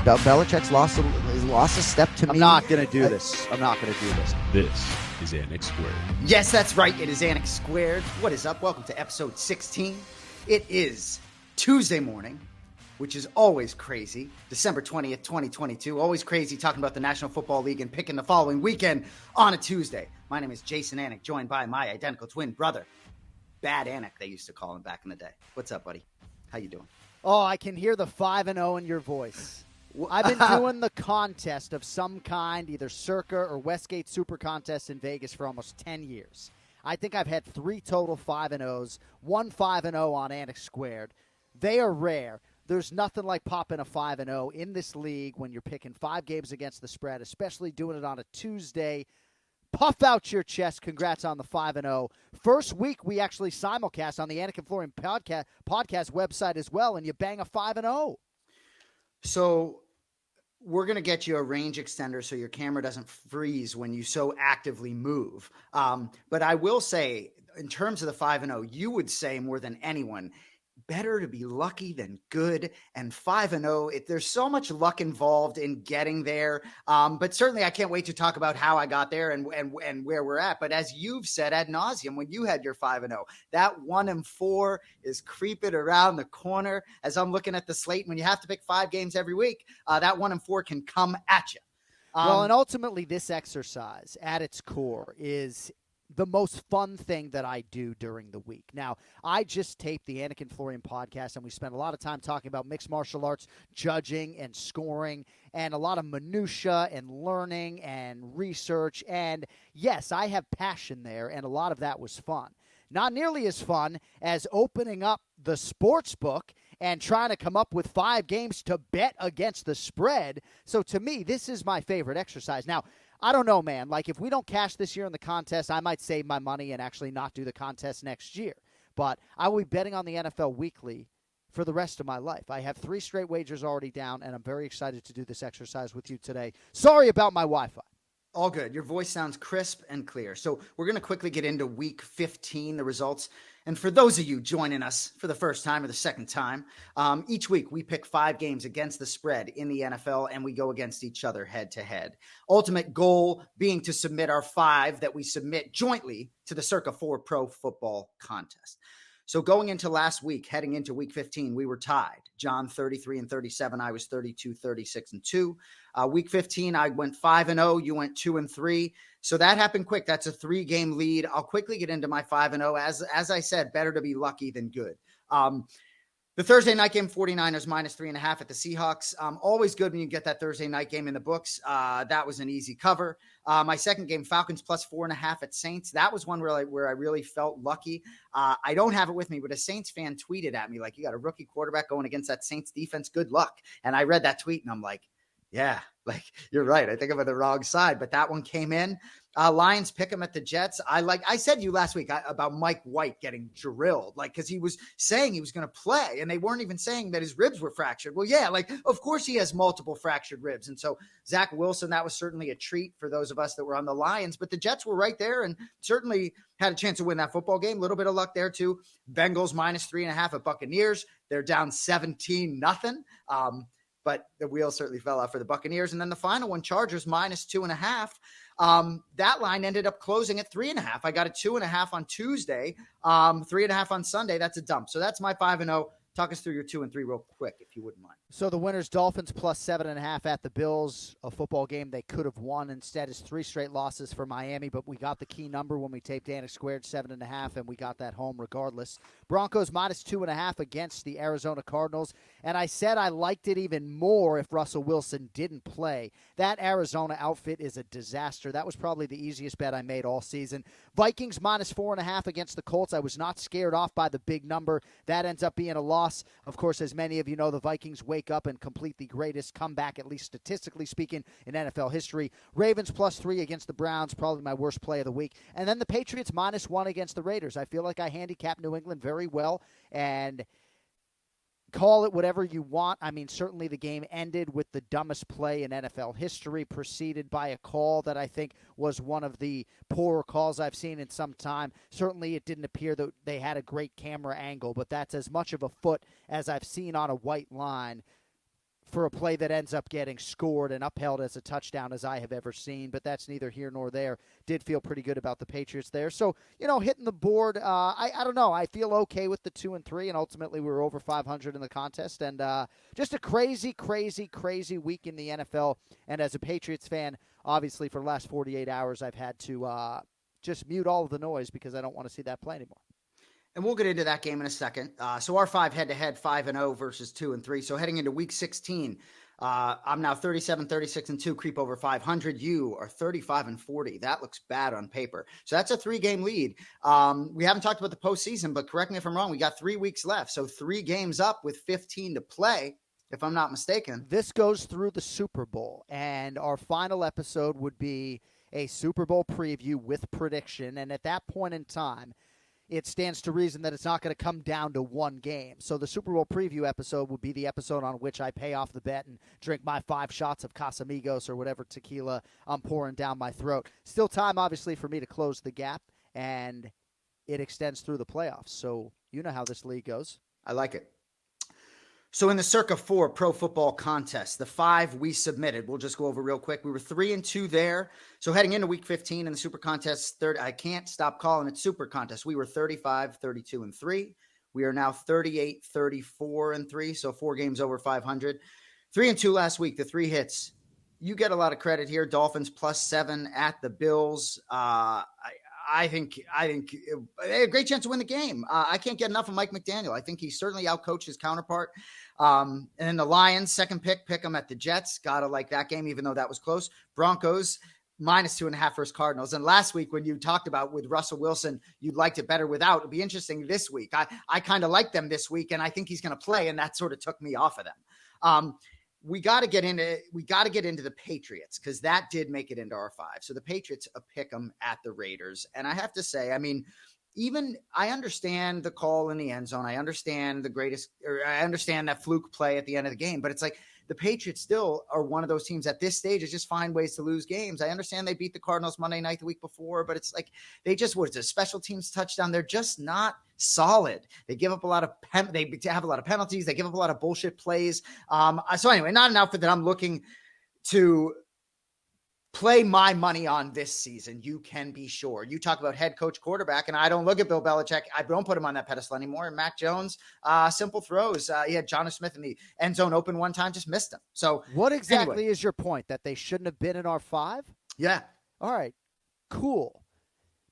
Belichick's lost a step to me. I'm not going to do this. I'm not going to do this. This is Anik Squared. Yes, that's right. It is Anik Squared. What is up? Welcome to episode 16. It is Tuesday morning, which is always crazy. December 20th, 2022. Always crazy talking about the National Football League and picking the following weekend on a Tuesday. My name is Jason Anik, joined by my identical twin brother, Bad Anik, they used to call him back in the day. What's up, buddy? How you doing? Oh, I can hear the 5-0 in your voice. I've been doing the contest of some kind, either Circa or Westgate Super Contest in Vegas for almost 10 years. I think I've had 3 total 5-0s, one 5-0 on Anik Squared. They are rare. There's nothing like popping a 5-0 in this league when you're picking 5 games against the spread, especially doing it on a Tuesday. Puff out your chest. Congrats on the 5-0. First week, we actually simulcast on the Anik and Florian podcast website as well, and you bang a 5-0. So we're going to get you a range extender so your camera doesn't freeze when you so actively move. But I will say, in terms of the 5-0, you would say more than anyone, better to be lucky than good. And 5-0, there's so much luck involved in getting there. But certainly I can't wait to talk about how I got there and where we're at. But as you've said ad nauseum, when you had your 5-0, that 1-4 is creeping around the corner. As I'm looking at the slate, when you have to pick 5 games every week, that 1-4 can come at you. Well, and ultimately this exercise at its core is the most fun thing that I do during the week. Now, I just taped the Anik and Florian podcast, and we spent a lot of time talking about mixed martial arts, judging and scoring, and a lot of minutia and learning and research. And yes, I have passion there, and a lot of that was fun. Not nearly as fun as opening up the sports book and trying to come up with 5 games to bet against the spread. So to me, this is my favorite exercise. Now, I don't know, man. Like, if we don't cash this year in the contest, I might save my money and actually not do the contest next year. But I will be betting on the NFL weekly for the rest of my life. I have 3 straight wagers already down, and I'm very excited to do this exercise with you today. Sorry about my Wi-Fi. All good. Your voice sounds crisp and clear. So we're going to quickly get into week 15, the results. And for those of you joining us for the first time or the second time, each week we pick 5 games against the spread in the NFL, and we go against each other head to head. Ultimate goal being to submit our 5 that we submit jointly to the Circa 4 Pro Football Contest. So going into last week, heading into week 15, we were tied. John 33-37, I was 32-36-2. Week 15, I went 5-0, you went 2-3. So that happened quick. That's a 3-game lead. I'll quickly get into my 5-0. As I said, better to be lucky than good. The Thursday night game, 49ers -3.5 at the Seahawks. Always good when you get that Thursday night game in the books. That was an easy cover. My second game, Falcons +4.5 at Saints. That was one where I really felt lucky. I don't have it with me, but a Saints fan tweeted at me, like, you got a rookie quarterback going against that Saints defense. Good luck. And I read that tweet and I'm like, yeah, like, you're right. I think I'm on the wrong side, but that one came in. Lions pick him at the Jets. I said to you last week about Mike White getting drilled, like, because he was saying he was going to play, and they weren't even saying that his ribs were fractured. Well, yeah, like, of course he has multiple fractured ribs. And so Zach Wilson, that was certainly a treat for those of us that were on the Lions, but the Jets were right there and certainly had a chance to win that football game. A little bit of luck there too. Bengals -3.5 at Buccaneers. They're down 17-0. But the wheel certainly fell out for the Buccaneers. And then the final one, Chargers -2.5. That line ended up closing at 3.5. I got a 2.5 on Tuesday, 3.5 on Sunday. That's a dump. So that's my 5-0. Talk us through your 2 and 3 real quick, if you wouldn't mind. So the winners, Dolphins +7.5 at the Bills, a football game they could have won. Instead, it's 3 straight losses for Miami, but we got the key number when we taped Anik Squared, 7.5, and we got that home regardless. Broncos -2.5 against the Arizona Cardinals, and I said I liked it even more if Russell Wilson didn't play. That Arizona outfit is a disaster. That was probably the easiest bet I made all season. Vikings -4.5 against the Colts. I was not scared off by the big number. That ends up being a loss. Of course, as many of you know, the Vikings wake up and complete the greatest comeback, at least statistically speaking, in NFL history. Ravens +3 against the Browns, probably my worst play of the week. And then the Patriots -1 against the Raiders. I feel like I handicapped New England very well, and call it whatever you want. I mean, certainly the game ended with the dumbest play in NFL history, preceded by a call that I think was one of the poorer calls I've seen in some time. Certainly it didn't appear that they had a great camera angle, but that's as much of a foot as I've seen on a white line. for a play that ends up getting scored and upheld as a touchdown as I have ever seen, but that's neither here nor there. Did feel pretty good about the Patriots there. So, hitting the board, I don't know. I feel okay with the 2-3, and ultimately we were over 500 in the contest. And just a crazy, crazy, crazy week in the NFL. And as a Patriots fan, obviously for the last 48 hours, I've had to just mute all of the noise because I don't want to see that play anymore. And we'll get into that game in a second. So our 5 head-to-head, 5-0 versus 2-3. So heading into week 16, I'm now 37, 36-2, creep over 500. You are 35-40. That looks bad on paper. So that's a 3-game lead. We haven't talked about the postseason, but correct me if I'm wrong. We got 3 weeks left. So 3 games up with 15 to play, if I'm not mistaken. This goes through the Super Bowl, and our final episode would be a Super Bowl preview with prediction. And at that point in time, it stands to reason that it's not going to come down to one game. So the Super Bowl preview episode would be the episode on which I pay off the bet and drink my 5 shots of Casamigos or whatever tequila I'm pouring down my throat. Still time, obviously, for me to close the gap, and it extends through the playoffs. So you know how this league goes. I like it. So in the Circa 4 Pro Football Contest, the 5 we submitted, we'll just go over real quick. We were 3-2 there. So heading into week 15 in the Super Contest, I can't stop calling it Super Contest. We were 35, 32-3. We are now 38, 34-3. So 4 games over 500. 3-2 last week, the 3 hits. You get a lot of credit here. Dolphins +7 at the Bills. I think they had a great chance to win the game. I can't get enough of Mike McDaniel. I think he certainly outcoached his counterpart. And then the Lions, second pick them at the Jets. Gotta like that game, even though that was close. Broncos, -2.5 versus Cardinals. And last week, when you talked about with Russell Wilson, you liked it better without. It'll be interesting this week. I kind of like them this week, and I think he's going to play, and that sort of took me off of them. We got to get into the Patriots because that did make it into our 5. So the Patriots pick them at the Raiders. And I have to say, I mean, I understand the call in the end zone. I understand I understand that fluke play at the end of the game, but it's like the Patriots still are one of those teams at this stage that just find ways to lose games. I understand they beat the Cardinals Monday night the week before, but it's like they just was a special teams touchdown. They're just not solid. They give up a lot of they have a lot of penalties. They give up a lot of bullshit plays. So anyway, not an outfit that I'm looking to play my money on this season. You can be sure. You talk about head coach quarterback, and I don't look at Bill Belichick. I don't put him on that pedestal anymore. And Mac Jones, simple throws. He had Jonnu Smith in the end zone open one time, just missed him. So what exactly is your point? That they shouldn't have been in our 5? Yeah. All right, cool.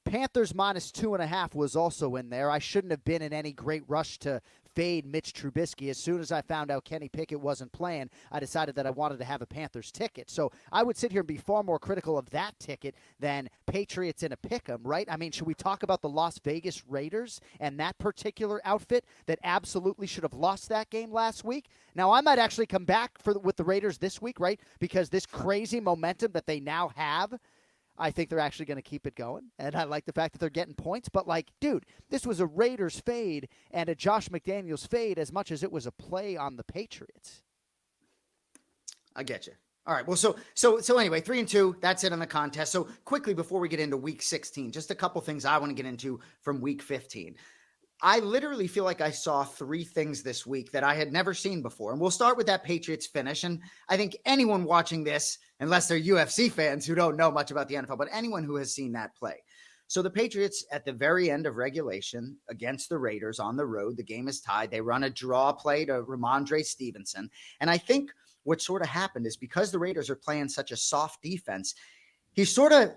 Panthers -2.5 was also in there. I shouldn't have been in any great rush to fade Mitch Trubisky. As soon as I found out Kenny Pickett wasn't playing, I decided that I wanted to have a Panthers ticket. So I would sit here and be far more critical of that ticket than Patriots in a pick'em, right? I mean, should we talk about the Las Vegas Raiders and that particular outfit that absolutely should have lost that game last week? Now, I might actually come back with the Raiders this week, right? Because this crazy momentum that they now have, I think they're actually going to keep it going, and I like the fact that they're getting points. But, dude, this was a Raiders fade and a Josh McDaniels fade as much as it was a play on the Patriots. I get you. All right. Well, so anyway, 3-2, that's it on the contest. So quickly before we get into week 16, just a couple things I want to get into from week 15. I literally feel like I saw 3 things this week that I had never seen before. And we'll start with that Patriots finish. And I think anyone watching this, unless they're UFC fans who don't know much about the NFL, but anyone who has seen that play. So the Patriots at the very end of regulation against the Raiders on the road, the game is tied. They run a draw play to Ramondre Stevenson. And I think what sort of happened is because the Raiders are playing such a soft defense, he sort of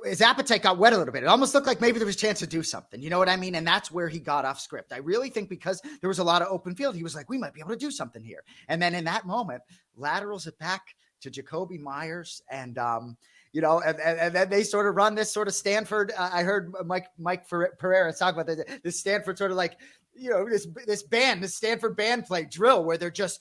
his appetite got wet a little bit. It almost looked like maybe there was a chance to do something. You know what I mean? And that's where he got off script. I really think because there was a lot of open field, he was like, we might be able to do something here. And then in that moment, laterals it back to Jacoby Myers. And, and then they sort of run this sort of Stanford. I heard Mike Pereira talk about this Stanford sort of this Stanford band play drill where they're just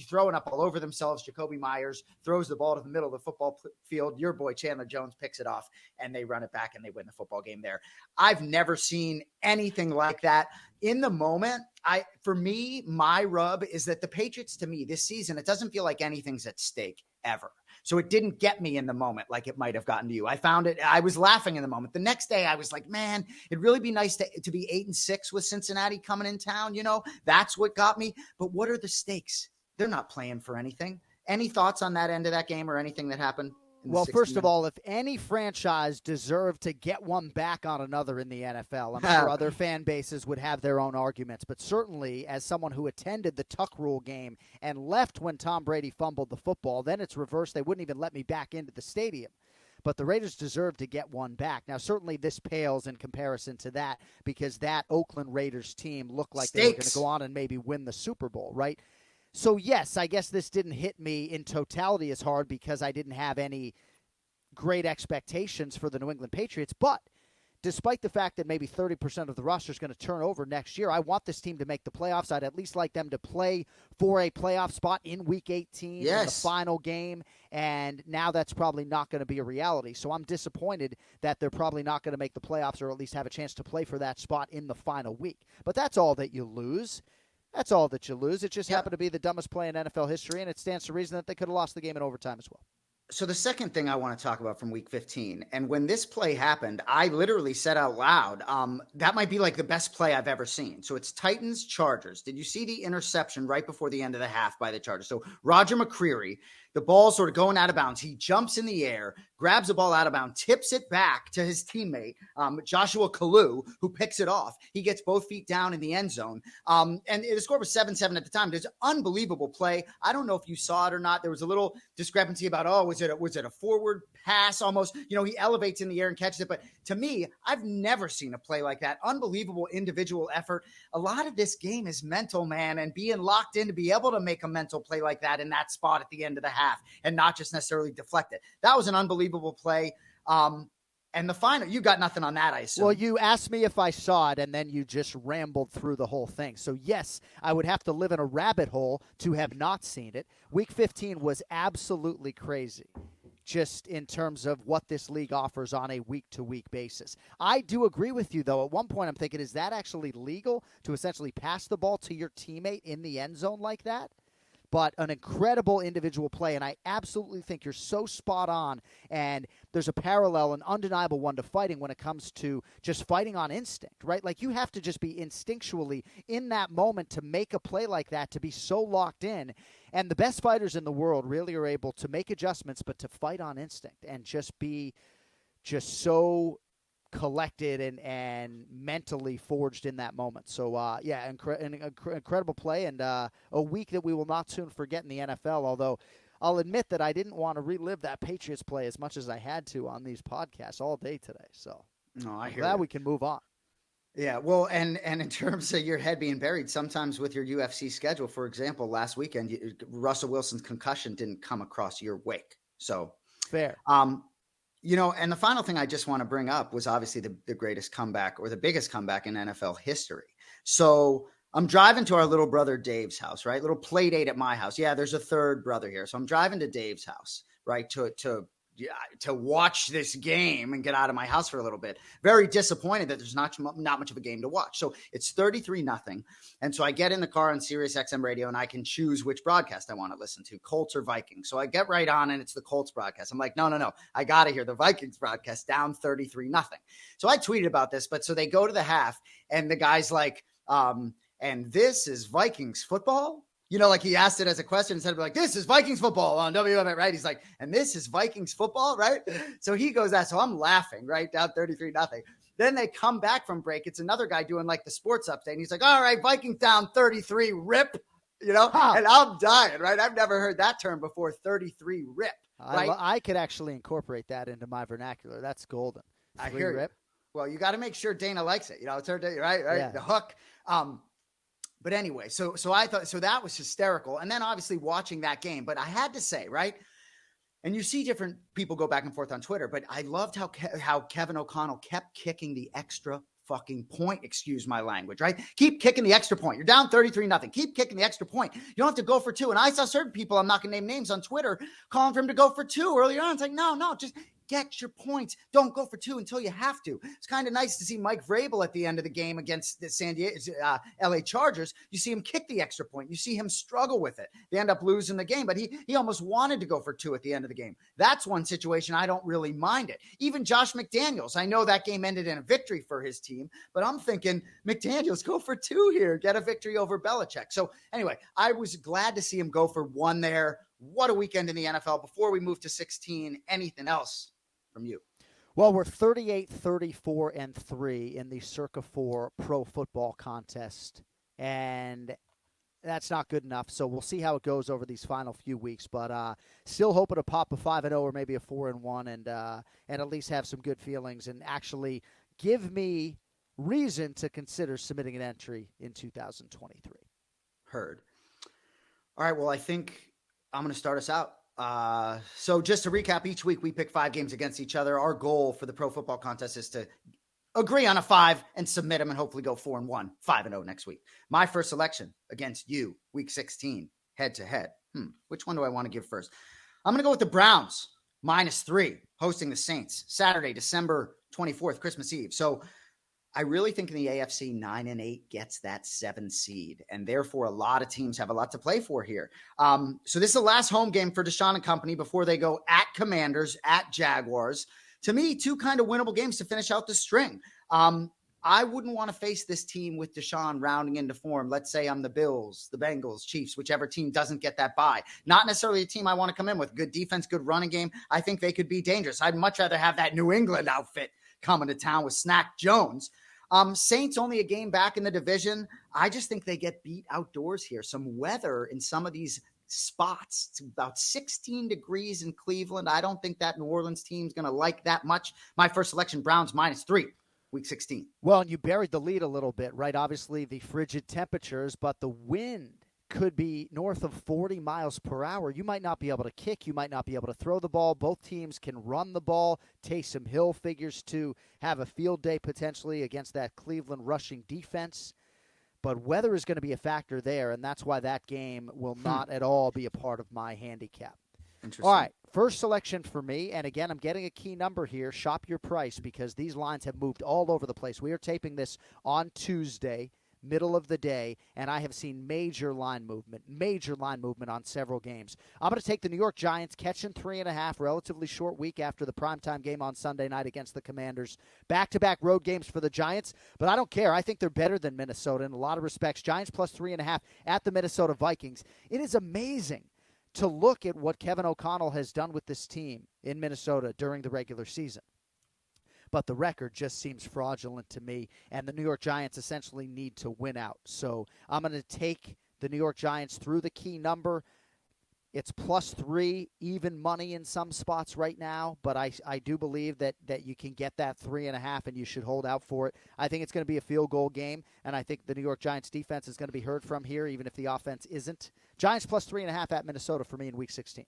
throwing up all over themselves. Jacoby Myers throws the ball to the middle of the football field. Your boy Chandler Jones picks it off, and they run it back, and they win the football game there. I've never seen anything like that. In the moment, for me, my rub is that the Patriots, to me, this season, it doesn't feel like anything's at stake ever. So it didn't get me in the moment like it might have gotten to you. I was laughing in the moment. The next day I was like, man, it'd really be nice to be 8-6 with Cincinnati coming in town. That's what got me. But what are the stakes? they're not playing for anything. Any thoughts on that end of that game or anything that happened? Well, first of all, if any franchise deserved to get one back on another in the NFL, I'm sure other fan bases would have their own arguments. But certainly, as someone who attended the Tuck Rule game and left when Tom Brady fumbled the football, then it's reversed. They wouldn't even let me back into the stadium. But the Raiders deserve to get one back. Now, certainly this pales in comparison to that because that Oakland Raiders team looked like they were going to go on and maybe win the Super Bowl, right? So, yes, I guess this didn't hit me in totality as hard because I didn't have any great expectations for the New England Patriots. But despite the fact that maybe 30% of the roster is going to turn over next year, I want this team to make the playoffs. I'd at least like them to play for a playoff spot in Week 18 in the final game. And now that's probably not going to be a reality. So I'm disappointed that they're probably not going to make the playoffs or at least have a chance to play for that spot in the final week. But that's all that you lose. That's all that you lose. It just happened to be the dumbest play in NFL history, and it stands to reason that they could have lost the game in overtime as well. So the second thing I want to talk about from Week 15, and when this play happened, I literally said out loud, that might be like the best play I've ever seen. So it's Titans-Chargers. Did you see the interception right before the end of the half by the Chargers? So Roger McCreary, the ball sort of going out of bounds. He jumps in the air, grabs the ball out of bounds, tips it back to his teammate, Joshua Kalu, who picks it off. He gets both feet down in the end zone. And the score was 7-7 at the time. It's an unbelievable play. I don't know if you saw it or not. There was a little discrepancy about, was it a forward pass almost? He elevates in the air and catches it. But to me, I've never seen a play like that. Unbelievable individual effort. A lot of this game is mental, man, and being locked in to be able to make a mental play like that in that spot at the end of the half and not just necessarily deflect it. That was an unbelievable play. And the final, you got nothing on that, I assume. Well, you asked me if I saw it, and then you just rambled through the whole thing. So, yes, I would have to live in a rabbit hole to have not seen it. Week 15 was absolutely crazy, just in terms of what this league offers on a week-to-week basis. I do agree with you, though. At one point, I'm thinking, is that actually legal to essentially pass the ball to your teammate in the end zone like that? But an incredible individual play, and I absolutely think you're so spot on, and there's a parallel, an undeniable one to fighting when it comes to just fighting on instinct, right? Like you have to just be instinctually in that moment to make a play like that, to be so locked in. And the best fighters in the world really are able to make adjustments, but to fight on instinct and just be just so collected and mentally forged in that moment. So, incredible play and a week that we will not soon forget in the NFL, although I'll admit that I didn't want to relive that Patriots play as much as I had to on these podcasts all day today. So I'm glad we can move on. Yeah, well, and in terms of your head being buried, sometimes with your UFC schedule, for example, last weekend, Russell Wilson's concussion didn't come across your wake. So fair. And the final thing I just want to bring up was obviously the greatest comeback or the biggest comeback in NFL history. So I'm driving to our little brother Dave's house, right? Little play date at my house. Yeah, there's a third brother here. So I'm driving to Dave's house, right, to watch this game and get out of my house for a little bit. Very disappointed that there's not much of a game to watch. So it's 33-0. And so I get in the car on Sirius XM radio and I can choose which broadcast I want to listen to, Colts or Vikings. So I get right on and it's the Colts broadcast. I'm like, no. I got to hear the Vikings broadcast, down 33-0. So I tweeted about this, but so they go to the half and the guy's like, and this is Vikings football? Like he asked it as a question instead of like, this is Vikings football on WM, right? He's like, and this is Vikings football, right? So he goes that. So I'm laughing, right? Down 33-0. Then they come back from break. It's another guy doing like the sports update. And he's like, all right, Vikings down 33, rip, and I'm dying, right? I've never heard that term before, 33 rip, right? I could actually incorporate that into my vernacular. That's golden. I hear rip. Well, you got to make sure Dana likes it. It's her day, right? Yeah. The hook. But anyway, so I thought, so that was hysterical. And then obviously watching that game, but I had to say, right. And you see different people go back and forth on Twitter, but I loved how Kevin O'Connell kept kicking the extra fucking point. Excuse my language, right? Keep kicking the extra point. You're down 33-0. Keep kicking the extra point. You don't have to go for two. And I saw certain people, I'm not going to name names on Twitter, calling for him to go for two earlier on. It's like, no, just Get your points. Don't go for 2 until you have to. It's kind of nice to see Mike Vrabel at the end of the game against the San Diego LA Chargers. You see him kick the extra point. You see him struggle with it. They end up losing the game, but he almost wanted to go for 2 at the end of the game. That's one situation I don't really mind it. Even Josh McDaniels, I know that game ended in a victory for his team, but I'm thinking, McDaniels, go for 2 here. Get a victory over Belichick. So anyway, I was glad to see him go for 1 there. What a weekend in the NFL. Before we move to 16, anything else from you? Well, we're 38, 34, and 3 in the Circa 4 Pro Football Contest, and that's not good enough. So we'll see how it goes over these final few weeks, but still hoping to pop a 5-0 or maybe a 4-1, and at least have some good feelings and actually give me reason to consider submitting an entry in 2023. Heard. All right. Well, I think I'm going to start us out. So just to recap, each week we pick 5 games against each other. Our goal for the Pro Football Contest is to agree on a 5 and submit them and hopefully go 4-1, 5-0 next week. My first selection against you, week 16, head to head. Which one do I want to give first? I'm going to go with the Browns, -3, hosting the Saints, Saturday, December 24th, Christmas Eve. So I really think in the AFC, 9-8 gets that 7 seed, and therefore a lot of teams have a lot to play for here. So this is the last home game for Deshaun and company before they go at Commanders, at Jaguars. To me, 2 kind of winnable games to finish out the string. I wouldn't want to face this team with Deshaun rounding into form. Let's say I'm the Bills, the Bengals, Chiefs, whichever team doesn't get that bye. Not necessarily a team I want to come in with. Good defense, good running game. I think they could be dangerous. I'd much rather have that New England outfit coming to town with Snack Jones. Saints only a game back in the division. I just think they get beat outdoors here. Some weather in some of these spots. It's about 16 degrees in Cleveland. I don't think that New Orleans team's going to like that much. My first selection, Browns -3, week 16. Well, and you buried the lead a little bit, right? Obviously the frigid temperatures, but the wind could be north of 40 miles per hour. You might not be able to kick. You might not be able to throw the ball. Both teams can run the ball. Taysom Hill figures to have a field day potentially against that Cleveland rushing defense. But weather is going to be a factor there, and that's why that game will not at all be a part of my handicap. Interesting. All right, first selection for me, and again, I'm getting a key number here. Shop your price because these lines have moved all over the place. We are taping this on Tuesday, middle of the day, and I have seen major line movement on several games. I'm going to take the New York Giants, catching 3.5, relatively short week after the primetime game on Sunday night against the Commanders. Back-to-back road games for the Giants, but I don't care. I think they're better than Minnesota in a lot of respects. Giants plus 3.5 at the Minnesota Vikings. It is amazing to look at what Kevin O'Connell has done with this team in Minnesota during the regular season. But the record just seems fraudulent to me, and the New York Giants essentially need to win out. So I'm going to take the New York Giants through the key number. It's +3, even money in some spots right now, but I do believe that you can get that 3.5, and you should hold out for it. I think it's going to be a field goal game, and I think the New York Giants defense is going to be heard from here, even if the offense isn't. Giants plus 3.5 at Minnesota for me in Week 16.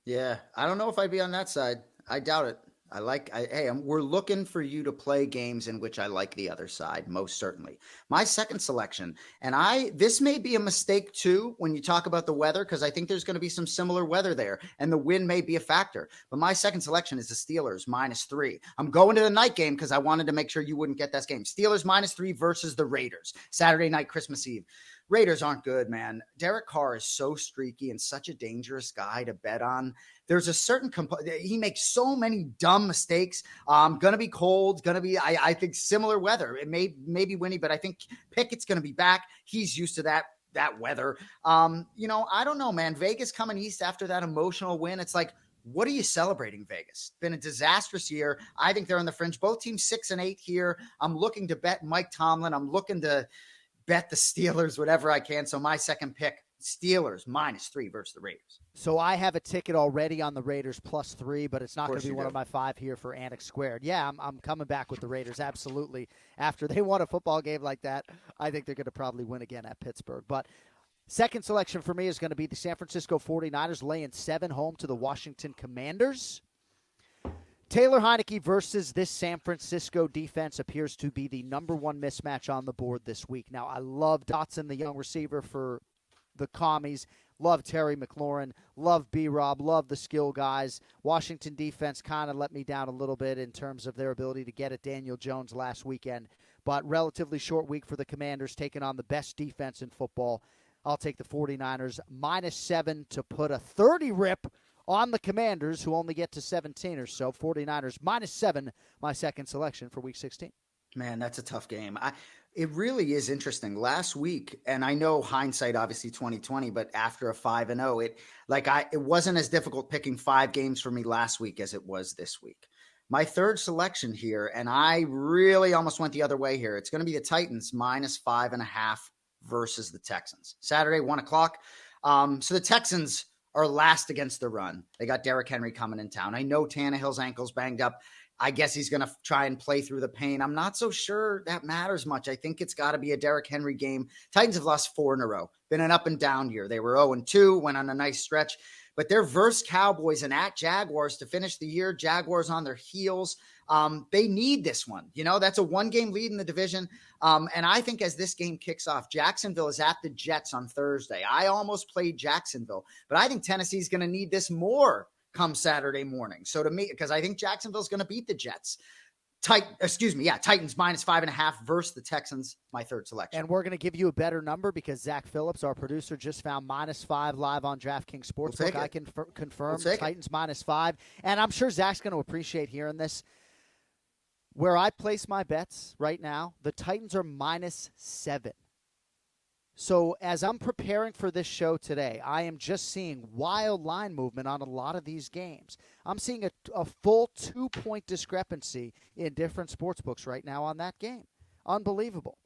Yeah, I don't know if I'd be on that side. I doubt it. We're looking for you to play games in which I like the other side, most certainly. My second selection, and this may be a mistake too when you talk about the weather, because I think there's going to be some similar weather there, and the wind may be a factor. But my second selection is the Steelers -3. I'm going to the night game because I wanted to make sure you wouldn't get this game. Steelers -3 versus the Raiders, Saturday night, Christmas Eve. Raiders aren't good, man. Derek Carr is so streaky and such a dangerous guy to bet on. There's a certain he makes so many dumb mistakes. Going to be cold. Going to be, I think, similar weather. It may be windy, but I think Pickett's going to be back. He's used to that weather. I don't know, man. Vegas coming east after that emotional win. It's like, what are you celebrating, Vegas? Been a disastrous year. I think they're on the fringe. Both teams 6-8 here. I'm looking to bet Mike Tomlin. I'm looking to bet the Steelers, whatever I can. So my second pick, Steelers -3 versus the Raiders. So I have a ticket already on the Raiders +3, but it's not going to be one of my 5 here for Anik Squared. Yeah, I'm coming back with the Raiders, absolutely. After they won a football game like that, I think they're going to probably win again at Pittsburgh. But second selection for me is going to be the San Francisco 49ers laying 7 home to the Washington Commanders. Taylor Heineke versus this San Francisco defense appears to be the number one mismatch on the board this week. Now, I love Dotson, the young receiver for the Commies. Love Terry McLaurin. Love B-Rob. Love the skill guys. Washington defense kind of let me down a little bit in terms of their ability to get at Daniel Jones last weekend. But relatively short week for the Commanders, taking on the best defense in football. I'll take the 49ers -7 to put a 30 rip on the Commanders, who only get to 17 or so. 49ers -7, my second selection for Week 16. Man, that's a tough game. It really is interesting. Last week, and I know hindsight, obviously 2020, but after a 5-0, it wasn't as difficult picking 5 games for me last week as it was this week. My third selection here, and I really almost went the other way here. It's going to be the Titans -5.5 versus the Texans. Saturday, 1:00. So the Texans are last against the run. They got Derrick Henry coming in town. I know Tannehill's ankle's banged up. I guess he's going to try and play through the pain. I'm not so sure that matters much. I think it's got to be a Derrick Henry game. Titans have lost 4 in a row. Been an up and down year. They were 0-2, went on a nice stretch. But they're versus Cowboys and at Jaguars to finish the year. Jaguars on their heels. They need this one. That's a 1-game lead in the division. And I think as this game kicks off, Jacksonville is at the Jets on Thursday. I almost played Jacksonville, but I think Tennessee's going to need this more come Saturday morning. So to me, because I think Jacksonville's going to beat the Jets. Titans -5.5 versus the Texans, my third selection. And we're going to give you a better number because Zach Phillips, our producer, just found -5 live on DraftKings Sportsbook. I can confirm Titans -5. And I'm sure Zach's going to appreciate hearing this. Where I place my bets right now, the Titans are -7. So as I'm preparing for this show today, I am just seeing wild line movement on a lot of these games. I'm seeing a full 2-point discrepancy in different sports books right now on that game. Unbelievable.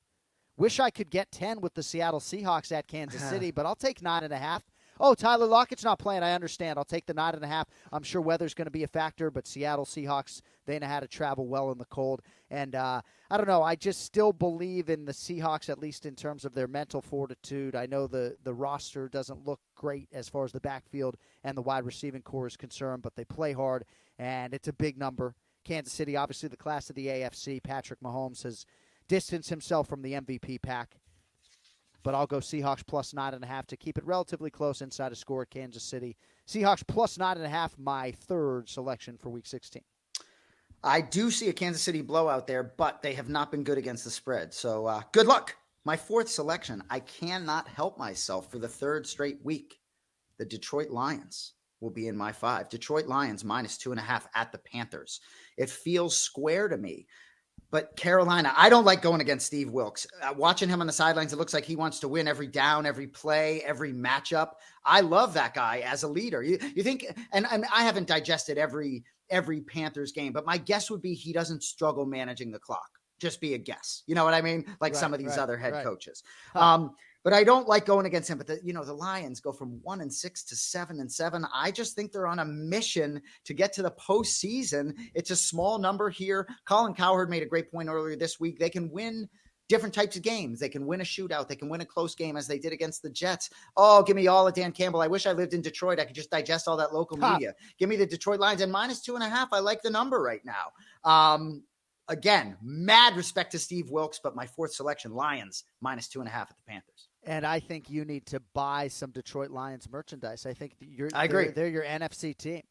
Wish I could get 10 with the Seattle Seahawks at Kansas City, but I'll take 9.5. Oh, Tyler Lockett's not playing. I understand. I'll take the 9.5. I'm sure weather's going to be a factor, but Seattle Seahawks, they know how to travel well in the cold. And I don't know. I just still believe in the Seahawks, at least in terms of their mental fortitude. I know the roster doesn't look great as far as the backfield and the wide receiving core is concerned, but they play hard, and it's a big number. Kansas City, obviously the class of the AFC. Patrick Mahomes has distanced himself from the MVP pack. But I'll go Seahawks +9.5 to keep it relatively close inside a score at Kansas City. Seahawks +9.5, my third selection for Week 16. I do see a Kansas City blowout there, but they have not been good against the spread. So good luck. My fourth selection, I cannot help myself for the third straight week. The Detroit Lions will be in my 5. Detroit Lions -2.5 at the Panthers. It feels square to me. But Carolina, I don't like going against Steve Wilks. Watching him on the sidelines, it looks like he wants to win every down, every play, every matchup. I love that guy as a leader. You think, and I haven't digested every Panthers game, but my guess would be he doesn't struggle managing the clock. Just be a guess. You know what I mean? Like some of these other head coaches. But I don't like going against him. But the Lions go from 1-6 to 7-7. I just think they're on a mission to get to the postseason. It's a small number here. Colin Cowherd made a great point earlier this week. They can win different types of games. They can win a shootout. They can win a close game as they did against the Jets. Oh, give me all of Dan Campbell. I wish I lived in Detroit. I could just digest all that local media. Give me the Detroit Lions and -2.5. I like the number right now. Again, mad respect to Steve Wilks, but my fourth selection, Lions, -2.5 at the Panthers. And I think you need to buy some Detroit Lions merchandise. I think I agree. They're your NFC team.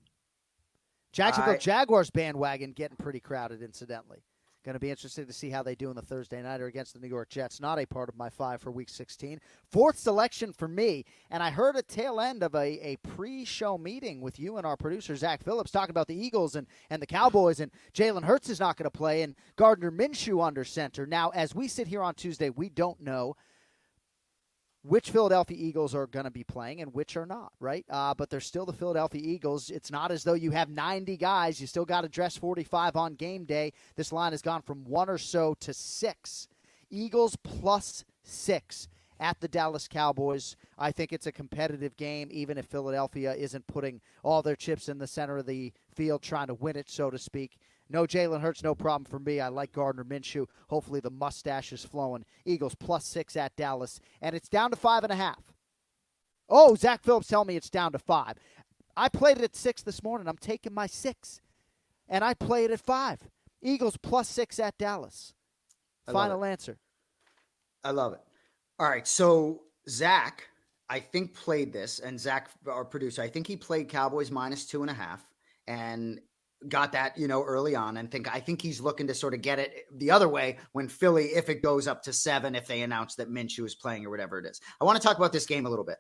Jacksonville Jaguars bandwagon getting pretty crowded, incidentally. Going to be interested to see how they do in the Thursday nighter against the New York Jets. Not a part of my 5 for Week 16. Fourth selection for me, and I heard a tail end of a pre-show meeting with you and our producer, Zach Phillips, talking about the Eagles and the Cowboys, and Jalen Hurts is not going to play, and Gardner Minshew under center. Now, as we sit here on Tuesday, we don't know which Philadelphia Eagles are going to be playing and which are not, right? But they're still the Philadelphia Eagles. It's not as though you have 90 guys. You still got to dress 45 on game day. This line has gone from 1 or so to 6. Eagles +6 at the Dallas Cowboys. I think it's a competitive game, even if Philadelphia isn't putting all their chips in the center of the field trying to win it, so to speak. No Jalen Hurts, no problem for me. I like Gardner Minshew. Hopefully the mustache is flowing. Eagles +6 at Dallas. And it's down to 5.5. Oh, Zach Phillips telling me it's down to 5. I played it at 6 this morning. I'm taking my 6. And I play it at 5. Eagles +6 at Dallas. Final answer. I love it. All right, so Zach, I think played this, and Zach, our producer, I think he played Cowboys -2.5 and got that, early on. And I think he's looking to sort of get it the other way when Philly, if it goes up to 7, if they announce that Minshew is playing or whatever it is. I want to talk about this game a little bit.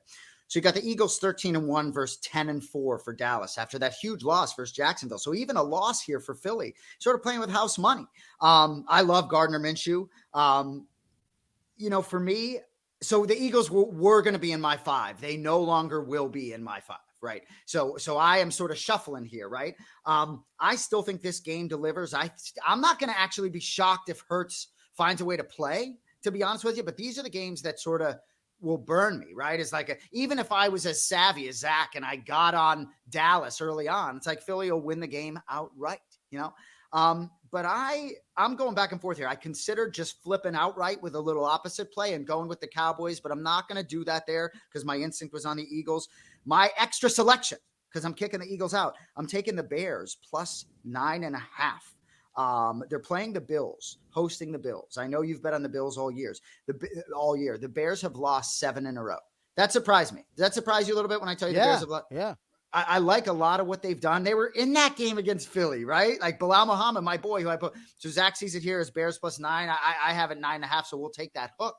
So you got the Eagles 13-1 versus 10-4 for Dallas after that huge loss versus Jacksonville. So even a loss here for Philly, sort of playing with house money. I love Gardner Minshew. For me, so the Eagles were going to be in my 5. They no longer will be in my 5. Right. So I am sort of shuffling here. Right. I still think this game delivers. I'm not going to actually be shocked if Hurts finds a way to play, to be honest with you. But these are the games that sort of will burn me. Right. It's like, even if I was as savvy as Zach and I got on Dallas early on, it's like Philly will win the game outright, But I'm going back and forth here. I considered just flipping outright with a little opposite play and going with the Cowboys, but I'm not going to do that there because my instinct was on the Eagles. My extra selection, because I'm kicking the Eagles out, I'm taking the Bears +9.5. They're playing the Bills, hosting the Bills. I know you've bet on the Bills all year. The Bears have lost 7 in a row. That surprised me. Does that surprise you a little bit when I tell you the Bears have lost? Yeah. I like a lot of what they've done. They were in that game against Philly, right? Like Bilal Muhammad, my boy, who I put. So Zach sees it here as Bears +9. I have it 9.5, so we'll take that hook.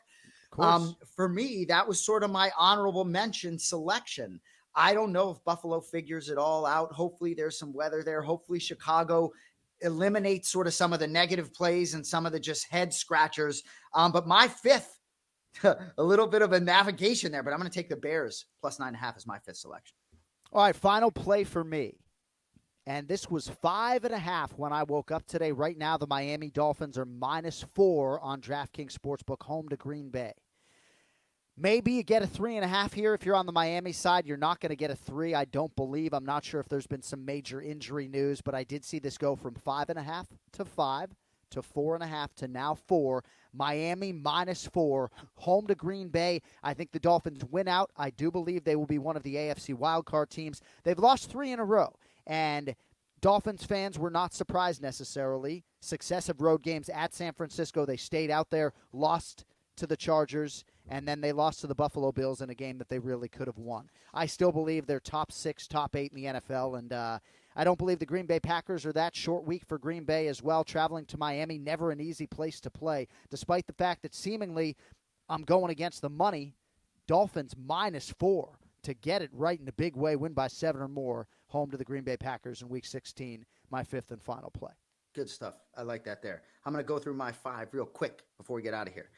For me, that was sort of my honorable mention selection. I don't know if Buffalo figures it all out. Hopefully there's some weather there. Hopefully Chicago eliminates sort of some of the negative plays and some of the just head scratchers. But my 5th, a little bit of a navigation there, but I'm going to take the Bears +9.5 as my 5th selection. All right, final play for me. And this was 5.5 when I woke up today. Right now, the Miami Dolphins are -4 on DraftKings Sportsbook, home to Green Bay. Maybe you get a 3.5 here. If you're on the Miami side, you're not going to get a 3, I don't believe. I'm not sure if there's been some major injury news, but I did see this go from 5.5 to 5 to 4.5 to now 4. Miami -4, home to Green Bay. I think the Dolphins win out. I do believe they will be one of the AFC wildcard teams. They've lost 3 in a row, and Dolphins fans were not surprised necessarily. Successive road games at San Francisco. They stayed out there, lost to the Chargers, and then they lost to the Buffalo Bills in a game that they really could have won. I still believe they're top 6, top 8 in the NFL, and I don't believe the Green Bay Packers are that. Short week for Green Bay as well. Traveling to Miami, never an easy place to play, despite the fact that seemingly I'm going against the money. Dolphins -4 to get it right in a big way, win by 7 or more, home to the Green Bay Packers in Week 16, my 5th and final play. Good stuff. I like that there. I'm going to go through my 5 real quick before we get out of here.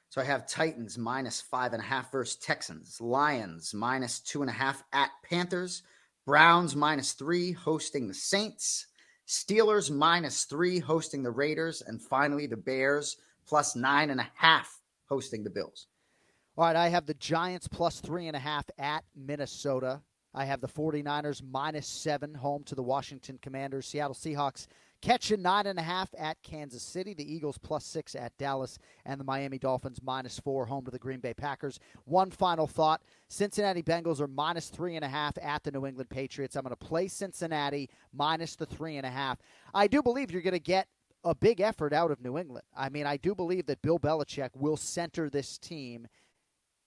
So I have Titans -5.5 versus Texans, Lions -2.5 at Panthers, Browns -3 hosting the Saints, Steelers -3 hosting the Raiders, and finally the Bears +9.5 hosting the Bills. All right, I have the Giants +3.5 at Minnesota. I have the 49ers -7 home to the Washington Commanders, Seattle Seahawks catching 9.5 at Kansas City, the Eagles +6 at Dallas, and the Miami Dolphins -4 home to the Green Bay Packers. One final thought, Cincinnati Bengals are -3.5 at the New England Patriots. I'm going to play Cincinnati -3.5. I do believe you're going to get a big effort out of New England. I mean, I do believe that Bill Belichick will center this team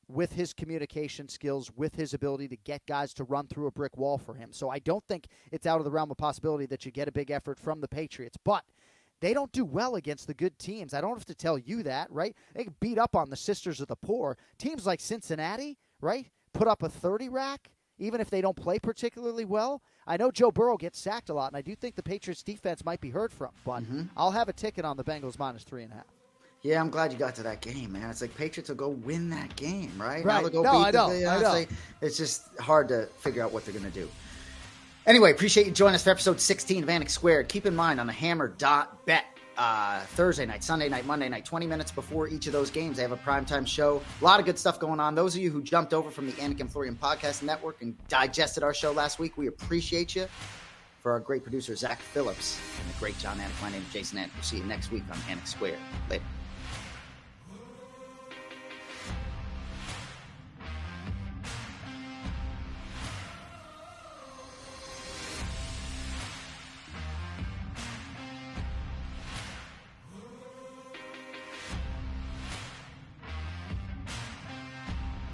with his communication skills, with his ability to get guys to run through a brick wall for him. So I don't think it's out of the realm of possibility that you get a big effort from the Patriots. But they don't do well against the good teams. I don't have to tell you that, right? They beat up on the Sisters of the Poor. Teams like Cincinnati, right, put up a 30 rack, even if they don't play particularly well. I know Joe Burrow gets sacked a lot, and I do think the Patriots defense might be heard from. But I'll have a ticket on the Bengals -3.5. Yeah, I'm glad you got to that game, man. It's like Patriots will go win that game, right? Right. Now they'll go I know. It's just hard to figure out what they're going to do. Anyway, appreciate you joining us for episode 16 of Anik Squared. Keep in mind on the hammer.bet, Thursday night, Sunday night, Monday night, 20 minutes before each of those games, they have a primetime show. A lot of good stuff going on. Those of you who jumped over from the Anik and Florian Podcast Network and digested our show last week, we appreciate you. For our great producer, Zach Phillips, and the great Jon Anik, my name is Jason Anik. We'll see you next week on Anik Squared. Later.